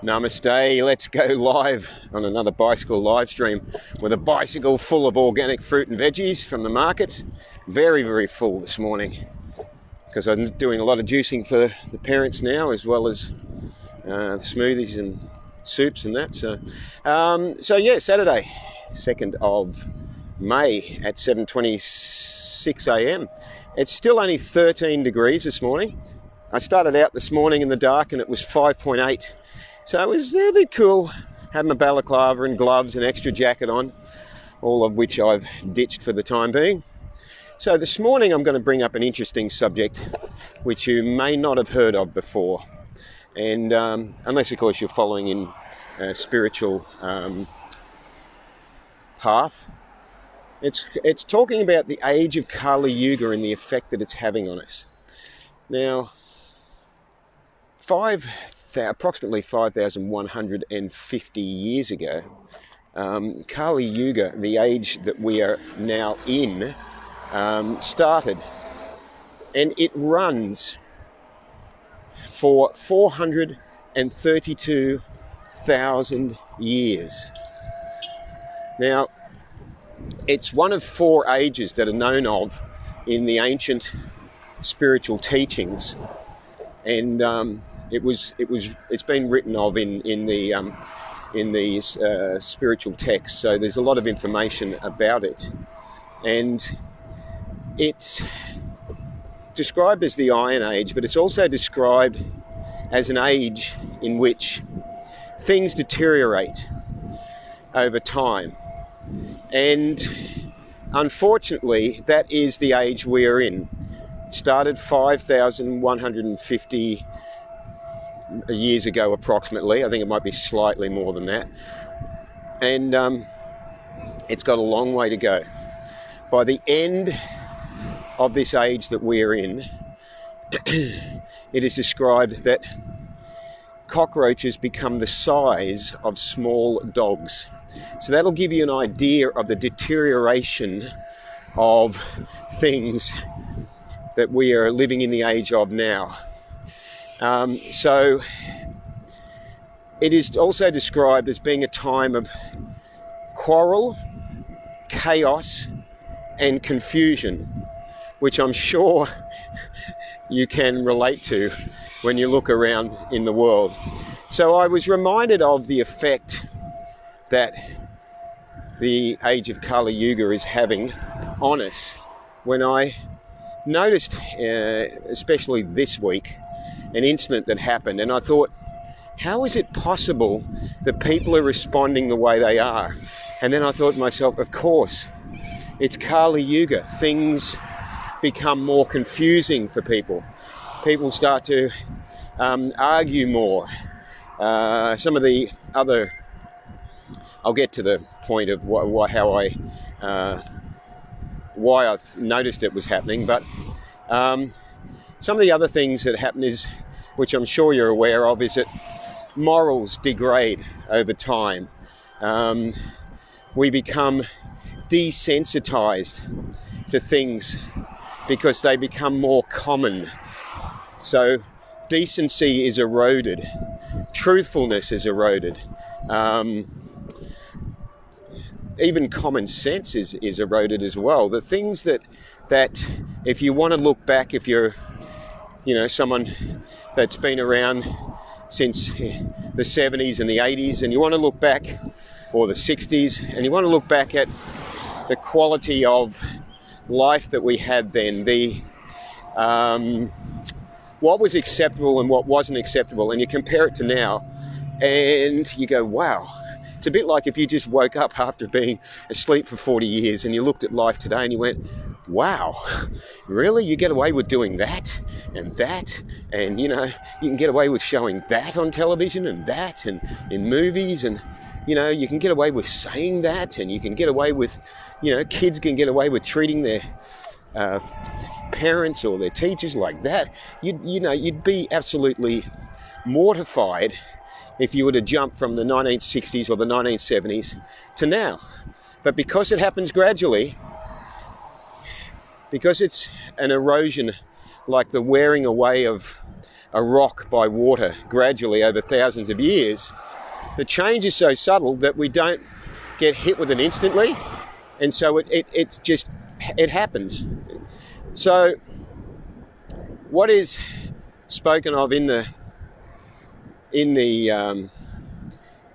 Namaste, let's go live on another bicycle live stream with a bicycle full of organic fruit and veggies from the markets. Very, very full this morning because I'm doing a lot of juicing for the parents now, as well as the smoothies and soups and that. So yeah, Saturday, 2nd of May at 7:26 a.m. It's still only 13 degrees this morning. I started out this morning in the dark and it was 5.8. So it was a bit cool. Had my balaclava and gloves and extra jacket on, all of which I've ditched for the time being. So this morning I'm going to bring up an interesting subject which you may not have heard of before. And unless of course you're following in a spiritual path. It's talking about the age of Kali Yuga and the effect that it's having on us. Now, approximately 5,150 years ago, Kali Yuga, the age that we are now in, started, and it runs for 432,000 years. Now, it's one of 4 ages that are known of in the ancient spiritual teachings, and it's been written of in the spiritual texts. So there's a lot of information about it, and it's described as the Iron Age, but it's also described as an age in which things deteriorate over time. And unfortunately, that is the age we are in. It started 5,150 years ago approximately. I think it might be slightly more than that. And it's got a long way to go. By the end of this age that we're in, it is described that cockroaches become the size of small dogs. So that'll give you an idea of the deterioration of things that we are living in the age of now. So it is also described as being a time of quarrel, chaos, and confusion, which I'm sure you can relate to when you look around in the world. So I was reminded of the effect that the age of Kali Yuga is having on us when I noticed, especially this week, an incident that happened, and I thought, how is it possible that people are responding the way they are? And then I thought to myself, of course, it's Kali Yuga. Things become more confusing for people. People start to argue more. Some of the other, I'll get to the point of why I've noticed it was happening, but some of the other things that happen is, which I'm sure you're aware of, is that morals degrade over time. We become desensitized to things because they become more common. So decency is eroded, truthfulness is eroded, even common sense is eroded as well. The things that if you want to look back, if you're someone that's been around since the 70s and the 80s, and you want to look back, or the 60s, and you want to look back at the quality of life that we had then, what was acceptable and what wasn't acceptable, and you compare it to now, and you go, wow. It's a bit like if you just woke up after being asleep for 40 years and you looked at life today and you went, wow, really? You get away with doing that, and you can get away with showing that on television and that, and in movies, and you can get away with saying that, and you can get away with, kids can get away with treating their parents or their teachers like that. You'd be absolutely mortified if you were to jump from the 1960s or the 1970s to now. But because it happens gradually, because it's an erosion, like the wearing away of a rock by water gradually over thousands of years, the change is so subtle that we don't get hit with it instantly, and so it happens. So what is spoken of in the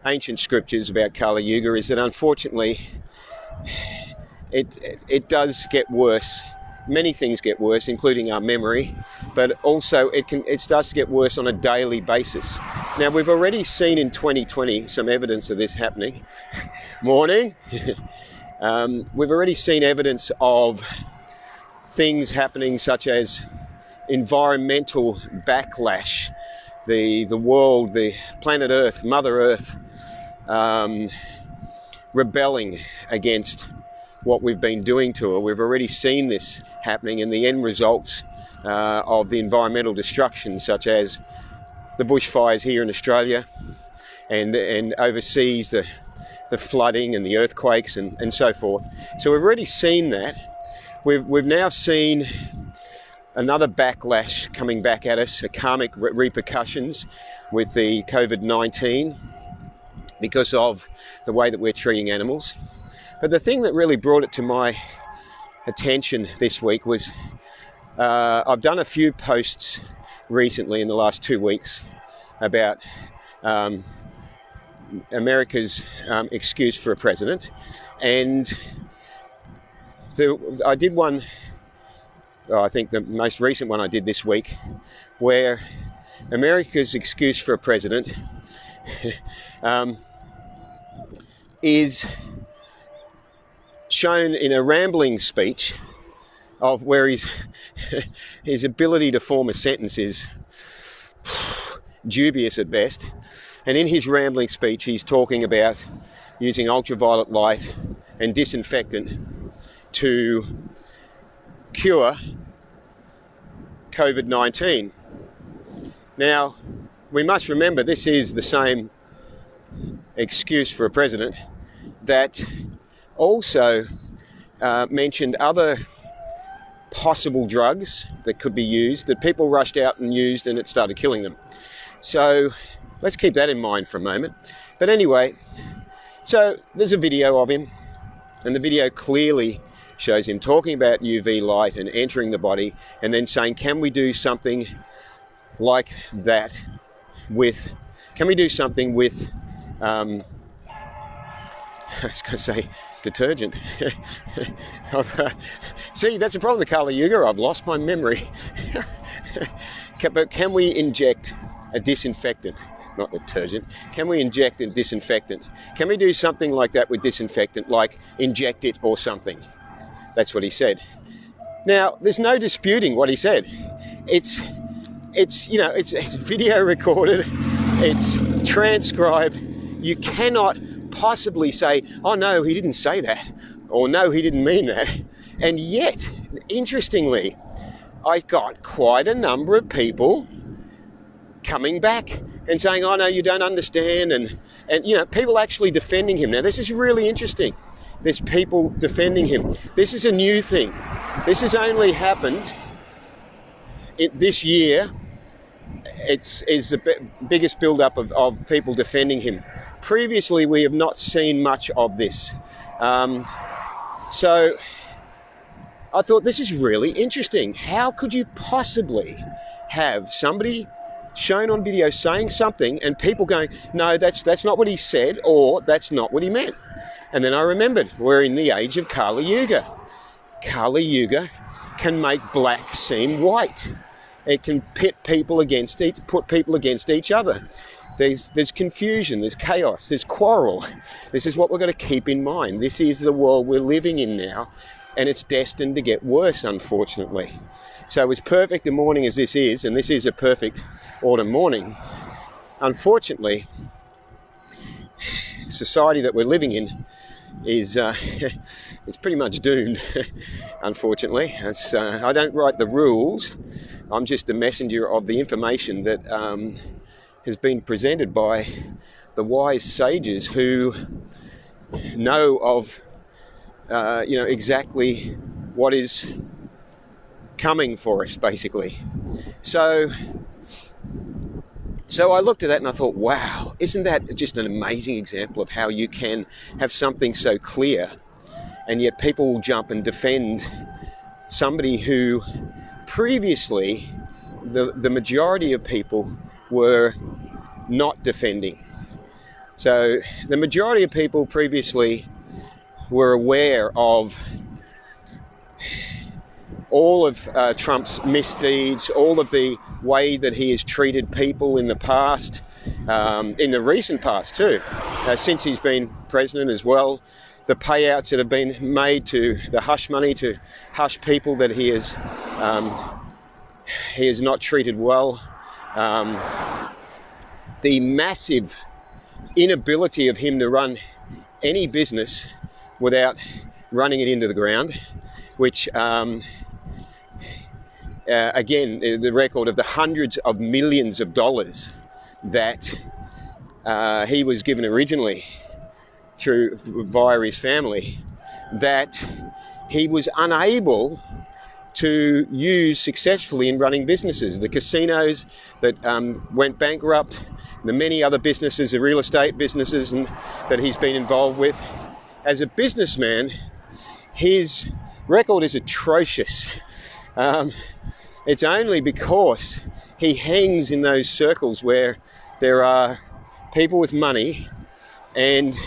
ancient scriptures about Kali Yuga is that unfortunately it does get worse. Many things get worse, including our memory, but also it starts to get worse on a daily basis. Now, we've already seen in 2020 some evidence of this happening. Morning. We've already seen evidence of things happening such as environmental backlash. The world, the planet Earth, Mother Earth, rebelling against what we've been doing to her. We've already seen this happening in the end results of the environmental destruction, such as the bushfires here in Australia and overseas, the flooding and the earthquakes and so forth. So we've already seen that. We've now seen another backlash coming back at us, karmic repercussions with the COVID-19 because of the way that we're treating animals. But the thing that really brought it to my attention this week was I've done a few posts recently in the last 2 weeks about America's excuse for a president, and I did one, I think the most recent one I did this week, where America's excuse for a president is shown in a rambling speech of where his ability to form a sentence is dubious at best. And in his rambling speech, he's talking about using ultraviolet light and disinfectant to cure COVID-19. Now, we must remember this is the same excuse for a president that also mentioned other possible drugs that could be used that people rushed out and used, and it started killing them. So let's keep that in mind for a moment. But anyway, so there's a video of him, and the video clearly shows him talking about UV light and entering the body, and then saying, can we do something like that with, can we do something with, I was going to say detergent. See, that's the problem with Kali Yuga, I've lost my memory. But can we inject a disinfectant? Not detergent. Can we inject a disinfectant? Can we do something like that with disinfectant, like inject it or something? That's what he said. Now, there's no disputing what he said. It's video recorded, it's transcribed. You cannot possibly say, oh no, he didn't say that, or no, he didn't mean that. And yet, interestingly, I got quite a number of people coming back and saying, oh no, you don't understand, and people actually defending him. Now, this is really interesting. There's people defending him. This is a new thing. This has only happened this year. It's the biggest build-up of people defending him. Previously, we have not seen much of this. So I thought, this is really interesting. How could you possibly have somebody shown on video saying something and people going, no, that's not what he said, or that's not what he meant? And then I remembered, we're in the age of Kali Yuga. Kali Yuga can make black seem white. It can put people against each other. There's confusion, there's chaos, there's quarrel. This is what we're going to keep in mind. This is the world we're living in now, and it's destined to get worse, unfortunately. So as perfect a morning as this is, and this is a perfect autumn morning, unfortunately, the society that we're living in is it's pretty much doomed, unfortunately. I don't write the rules. I'm just a messenger of the information that has been presented by the wise sages who know of exactly what is coming for us, basically. So So I looked at that and I thought, wow, isn't that just an amazing example of how you can have something so clear and yet people will jump and defend somebody who previously the majority of people were not defending. So the majority of people previously were aware of all of Trump's misdeeds, all of the way that he has treated people in the past, in the recent past too, since he's been president as well, the payouts that have been made to the hush money to hush people that he has not treated well, the massive inability of him to run any business without running it into the ground, which again, the record of the hundreds of millions of dollars that he was given originally via his family, that he was unable to use successfully in running businesses. The casinos that went bankrupt, the many other businesses, the real estate businesses that he's been involved with. As a businessman, his record is atrocious. It's only because he hangs in those circles where there are people with money, and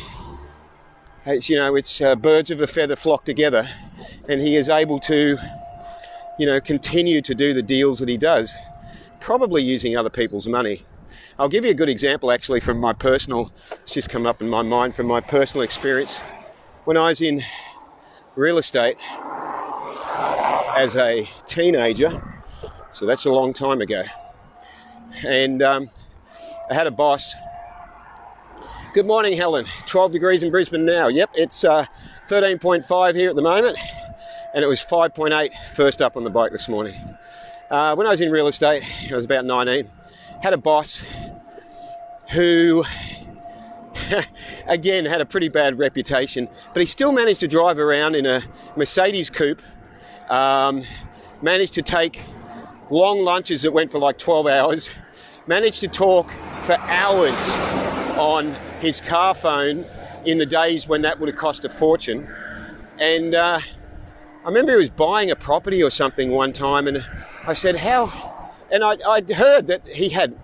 it's birds of a feather flock together, and he is able to, continue to do the deals that he does, probably using other people's money. I'll give you a good example actually from my personal, it's just come up in my mind from my personal experience. When I was in real estate as a teenager, so that's a long time ago, and I had a boss. Good morning, Helen. 12 degrees in Brisbane now. Yep, it's 13.5 here at the moment, and it was 5.8 first up on the bike this morning. When I was in real estate, I was about 19, had a boss who, again, had a pretty bad reputation, but he still managed to drive around in a Mercedes coupe, managed to take long lunches that went for like 12 hours, managed to talk for hours on his car phone in the days when that would have cost a fortune. And I remember he was buying a property or something one time, and I said, how? And I'd heard that he had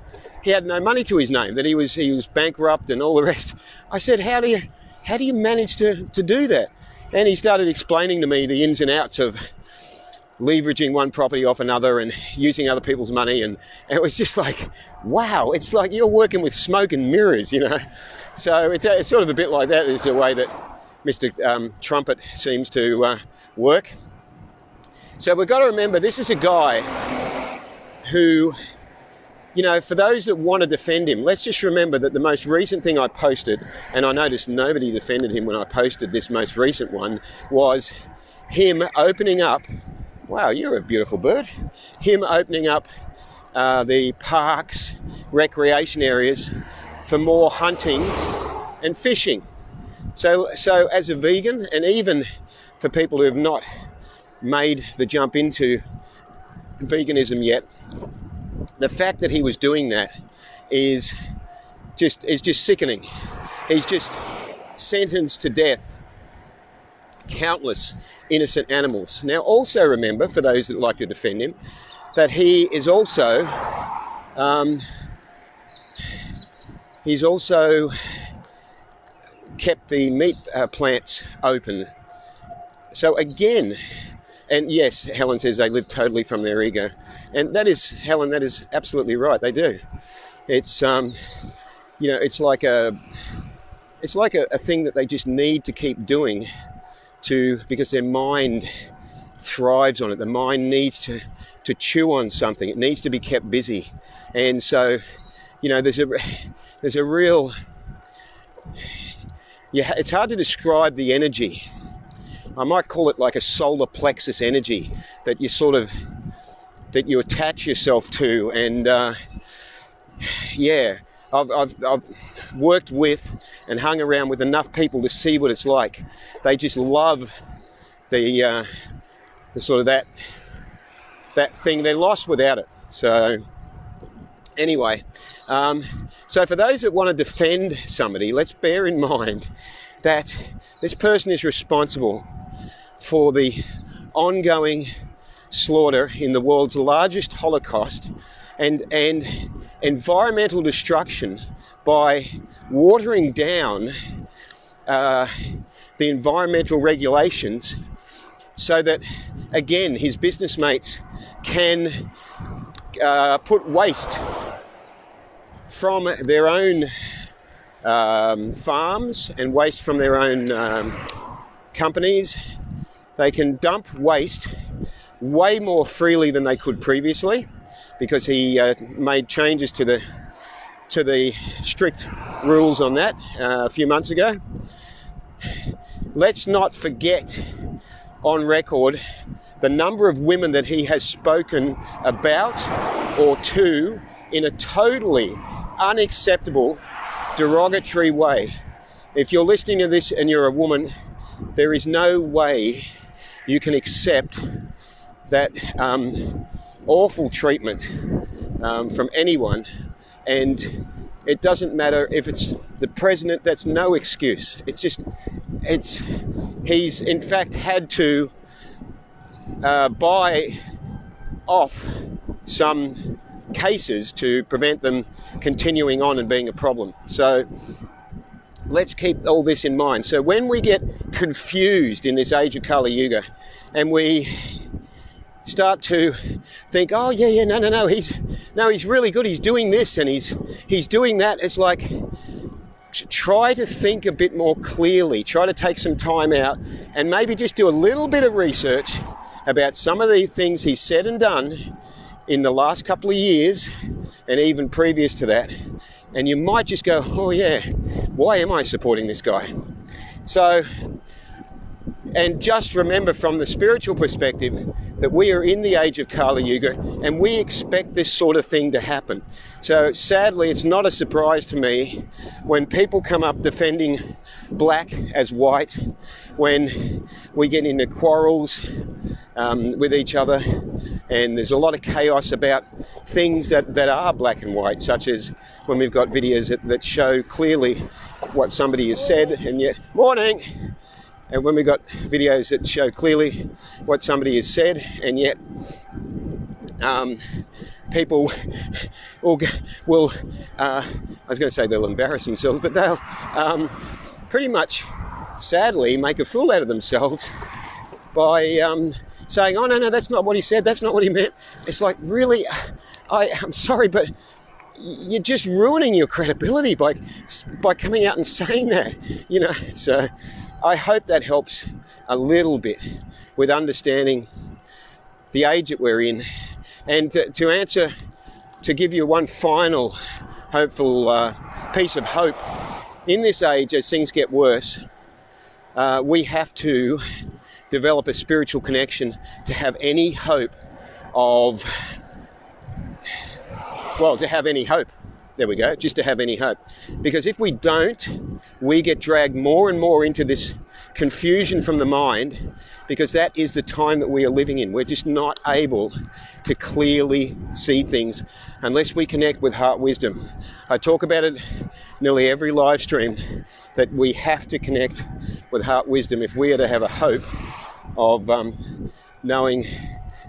no money to his name, that he was bankrupt and all the rest. I said, how do you manage to do that? And he started explaining to me the ins and outs of leveraging one property off another and using other people's money, and it was just like, wow, it's like you're working with smoke and mirrors, So it's sort of a bit like that. There's a way that Mr. Trumpet seems to work. So we've got to remember, this is a guy who, for those that want to defend him, let's just remember that the most recent thing I posted, and I noticed nobody defended him when I posted this most recent one, was him opening up, wow, you're a beautiful bird, him opening up the parks, recreation areas for more hunting and fishing. So as a vegan, and even for people who have not made the jump into veganism yet, the fact that he was doing that is just sickening. He's just sentenced to death countless innocent animals. Now, also remember, for those that like to defend him, that he is also kept the meat plants open. So again, and yes, Helen says they live totally from their ego, and that is, Helen, that is absolutely right. They do. It's it's like a thing that they just need to keep doing, because their mind thrives on it. The mind needs to chew on something. It needs to be kept busy, and so there's a real, it's hard to describe the energy. I might call it like a solar plexus energy that you attach yourself to, and I've worked with and hung around with enough people to see what it's like. They just love the sort of that thing. They're lost without it. So Anyway, so for those that want to defend somebody, let's bear in mind that this person is responsible for the ongoing slaughter in the world's largest Holocaust and environmental destruction by watering down the environmental regulations so that, again, his business mates can put waste from their own farms and waste from their own companies. They can dump waste way more freely than they could previously because he made changes to the strict rules on that a few months ago. Let's not forget on record the number of women that he has spoken about or to in a totally unacceptable, derogatory way. If you're listening to this and you're a woman, there is no way you can accept that awful treatment from anyone. And it doesn't matter if it's the president, that's no excuse. He's in fact had to buy off some cases to prevent them continuing on and being a problem. So let's keep all this in mind. So when we get confused in this age of Kali Yuga and we start to think, oh yeah, no, he's really good, he's doing this and he's doing that, it's like, try to think a bit more clearly, try to take some time out and maybe just do a little bit of research about some of the things he's said and done in the last couple of years and even previous to that, and you might just go, oh yeah, why am I supporting this guy? So, and just remember from the spiritual perspective that we are in the age of Kali Yuga and we expect this sort of thing to happen. So sadly, it's not a surprise to me when people come up defending black as white, when we get into quarrels with each other, and there's a lot of chaos about things that are black and white, such as when we've got videos that show clearly what somebody has said, and yet, morning! And when we've got videos that show clearly what somebody has said, and yet people will I was going to say they'll embarrass themselves, but they'll pretty much, sadly, make a fool out of themselves by saying, oh, no, that's not what he said, that's not what he meant. It's like, really, I'm sorry, but you're just ruining your credibility by coming out and saying that, you know. So I hope that helps a little bit with understanding the age that we're in. And to give you one final hopeful piece of hope, in this age, as things get worse, we have to develop a spiritual connection to have any hope of, well, to have any hope. There we go, just to have any hope. Because if we don't, we get dragged more and more into this confusion from the mind, because that is the time that we are living in. We're just not able to clearly see things unless we connect with heart wisdom. I talk about it nearly every live stream, that we have to connect with heart wisdom if we are to have a hope of knowing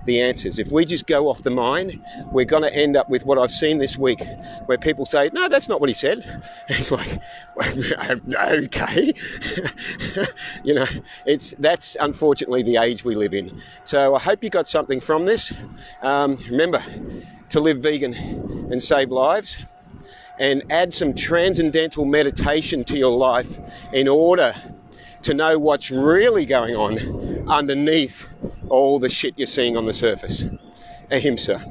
the answers. If we just go off the mind, we're going to end up with what I've seen this week, where people say, no, that's not what he said. And it's like, okay. You know, that's unfortunately the age we live in. So I hope you got something from this. Remember to live vegan and save lives, and add some transcendental meditation to your life in order to know what's really going on underneath all the shit you're seeing on the surface. Ahimsa.